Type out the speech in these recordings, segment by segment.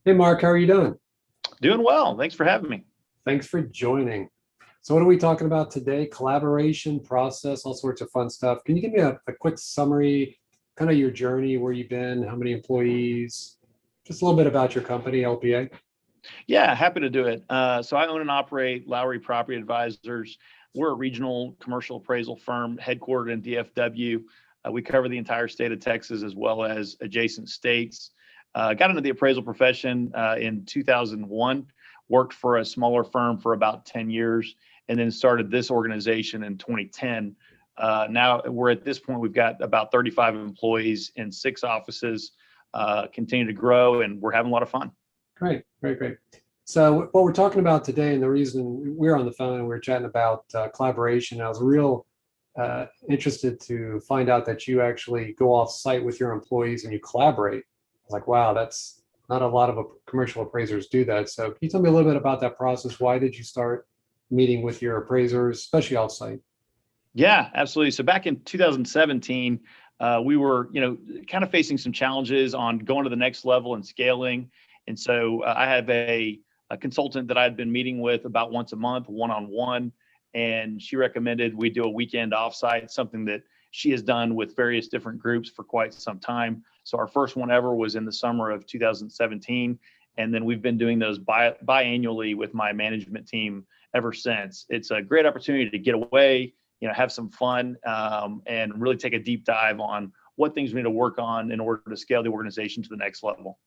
Hey, Mark, how are you doing? Doing well. Thanks for having me. Thanks for joining. So, what are we talking about today? Collaboration, process, all sorts of fun stuff. Can you give me a quick summary, kind of your journey, where you've been, how many employees, just a little bit about your company, LPA? Yeah, happy to do it. So I own and operate Lowery Property Advisors. We're a regional commercial appraisal firm headquartered in DFW. We cover the entire state of Texas as well as adjacent states. Got into the appraisal profession in 2001, worked for a smaller firm for about 10 years, and then started this organization in 2010. Now we're at this point, we've got about 35 employees in 6 offices, continue to grow, and we're having a lot of fun. Great, great, great. So, what we're talking about today, and the reason we're on the phone and we're chatting about collaboration, I was real interested to find out that you actually go off site with your employees and you collaborate. I was like, wow, that's not a lot of commercial appraisers do that. So, can you tell me a little bit about that process? Why did you start meeting with your appraisers, especially off site? Yeah, absolutely. So back in 2017, we were, kind of facing some challenges on going to the next level and scaling. And so I have a consultant that I had been meeting with about once a month, one-on-one, and she recommended we do a weekend offsite, something that she has done with various different groups for quite some time. So our first one ever was in the summer of 2017. And then we've been doing those biannually with my management team ever since. It's a great opportunity to get away, have some fun, and really take a deep dive on what things we need to work on in order to scale the organization to the next level.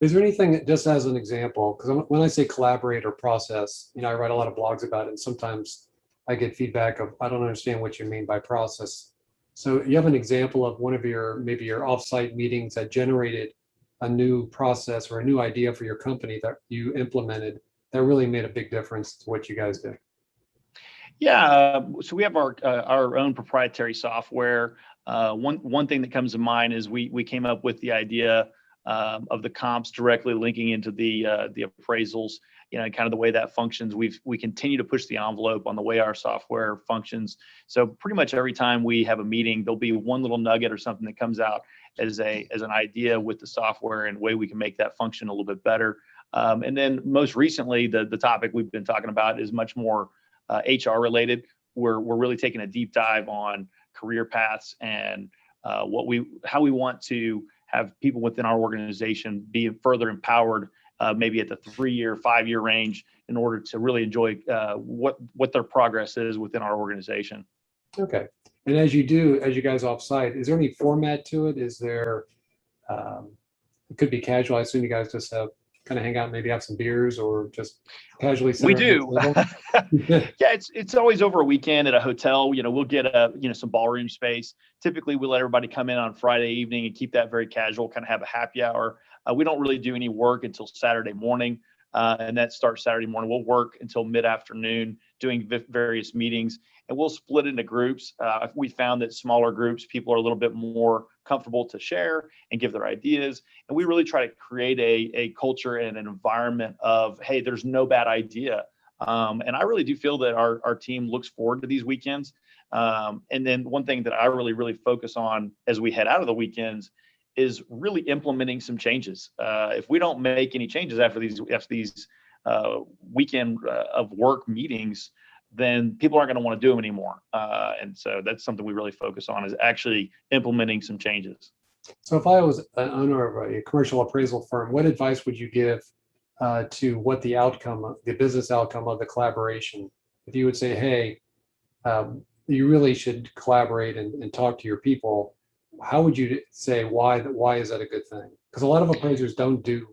Is there anything, just as an example, because when I say collaborate or process, I write a lot of blogs about it, and sometimes I get feedback of, I don't understand what you mean by process. So you have an example of one of maybe your offsite meetings that generated a new process or a new idea for your company that you implemented that really made a big difference to what you guys do. Yeah, so we have our own proprietary software. One thing that comes to mind is we came up with the idea of the comps directly linking into the appraisals. Kind of the way that functions. We continue to push the envelope on the way our software functions. So pretty much every time we have a meeting, there'll be one little nugget or something that comes out as an idea with the software and way we can make that function a little bit better. And then most recently, the topic we've been talking about is much more HR related. We're really taking a deep dive on career paths and how we want to have people within our organization be further empowered, maybe at the 3-year, 5-year range, in order to really enjoy what their progress is within our organization. Okay. And as you guys offsite, is there any format to it? Is there, it could be casual. I assume you guys just have kind of hang out, maybe have some beers or just casually sit We around do. the table? Yeah, it's always over a weekend at a hotel. We'll get some ballroom space. Typically, we let everybody come in on Friday evening and keep that very casual, kind of have a happy hour. We don't really do any work until Saturday morning, and that starts Saturday morning. We'll work until mid-afternoon doing various meetings, and we'll split into groups. We found that smaller groups, people are a little bit more comfortable to share and give their ideas. And we really try to create a culture and an environment of, hey, there's no bad idea. And I really do feel that our team looks forward to these weekends. And then one thing that I really focus on as we head out of the weekends is really implementing some changes. If we don't make any changes after these weekend of work meetings, then people aren't going to want to do them anymore. And so that's something we really focus on, is actually implementing some changes. So if I was an owner of a commercial appraisal firm, what advice would you give to what the business outcome of the collaboration? If you would say, hey, you really should collaborate and talk to your people, how would you say why is that a good thing? Because a lot of appraisers don't do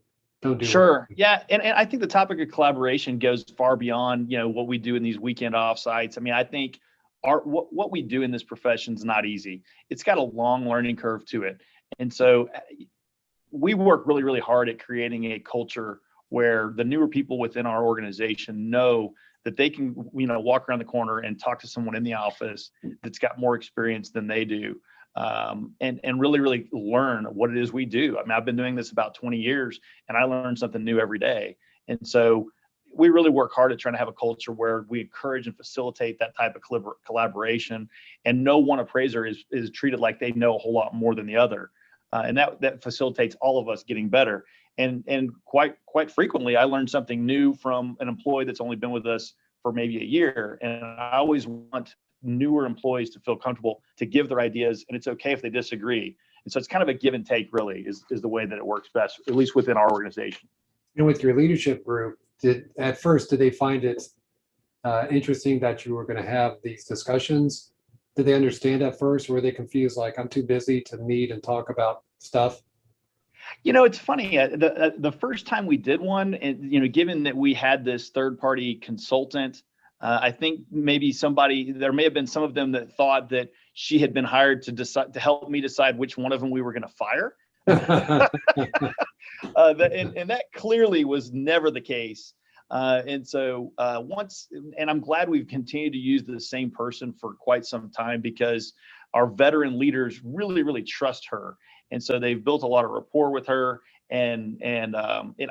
Sure. Yeah. And I think the topic of collaboration goes far beyond, what we do in these weekend offsites. I mean, I think what we do in this profession is not easy. It's got a long learning curve to it. And so we work really hard at creating a culture where the newer people within our organization know that they can, walk around the corner and talk to someone in the office that's got more experience than they do. And really learn what it is we do. I mean, I've been doing this about 20 years and I learn something new every day. And so we really work hard at trying to have a culture where we encourage and facilitate that type of collaboration, and no one appraiser is treated like they know a whole lot more than the other. And that facilitates all of us getting better. and quite frequently, I learn something new from an employee that's only been with us for maybe a year. And I always want newer employees to feel comfortable to give their ideas, and it's okay if they disagree. And so it's kind of a give and take, really, is the way that it works best, at least within our organization. And with your leadership group, did they find it interesting that you were going to have these discussions? Did they understand at first, or were they confused, like, I'm too busy to meet and talk about stuff? It's funny. The first time we did one, and given that we had this third-party consultant, I think maybe there may have been some of them that thought that she had been hired to help me decide which one of them we were going to fire. And that clearly was never the case. And I'm glad we've continued to use the same person for quite some time, because our veteran leaders really, really trust her. And so they've built a lot of rapport with her. And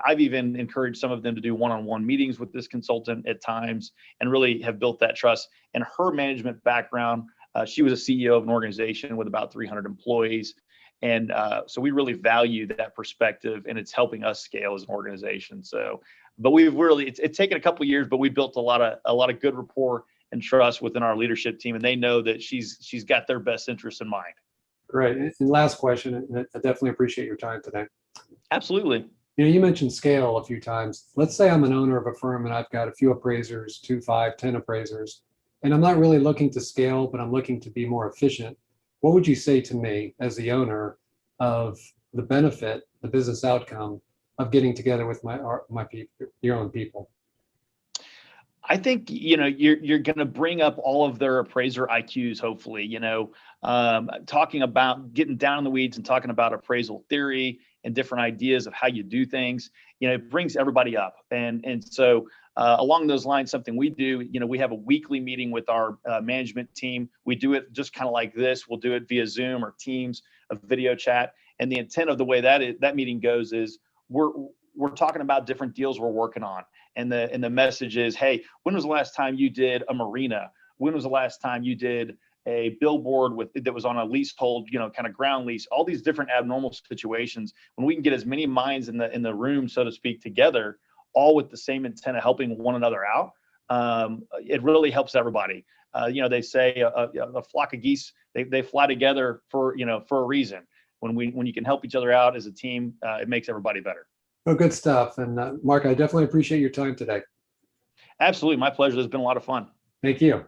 I've even encouraged some of them to do one-on-one meetings with this consultant at times, and really have built that trust. And her management background, she was a CEO of an organization with about 300 employees. And so we really value that perspective, and it's helping us scale as an organization. So, but it's taken a couple of years, but we built a lot of good rapport and trust within our leadership team, and they know that she's got their best interests in mind. Great. And last question, and I definitely appreciate your time today. Absolutely. You mentioned scale a few times. Let's say I'm an owner of a firm and I've got a few appraisers, 2, 5, 10 appraisers, and I'm not really looking to scale, but I'm looking to be more efficient. What would you say to me as the owner of the benefit, the business outcome of getting together with my people, your own people? I think, you're going to bring up all of their appraiser IQs, hopefully, talking about getting down in the weeds and talking about appraisal theory and different ideas of how you do things. It brings everybody up. And so along those lines, something we do, we have a weekly meeting with our management team. We do it just kind of like this. We'll do it via Zoom or Teams, a video chat. And the intent of the way that meeting goes is we're talking about different deals we're working on. And the message is, hey, when was the last time you did a marina? When was the last time you did a billboard that was on a leasehold, kind of ground lease? All these different abnormal situations. When we can get as many minds in the room, so to speak, together, all with the same intent of helping one another out, it really helps everybody. They say a flock of geese, they fly together for a reason. When you can help each other out as a team, it makes everybody better. Oh, good stuff. And Mark, I definitely appreciate your time today. Absolutely. My pleasure. It's been a lot of fun. Thank you.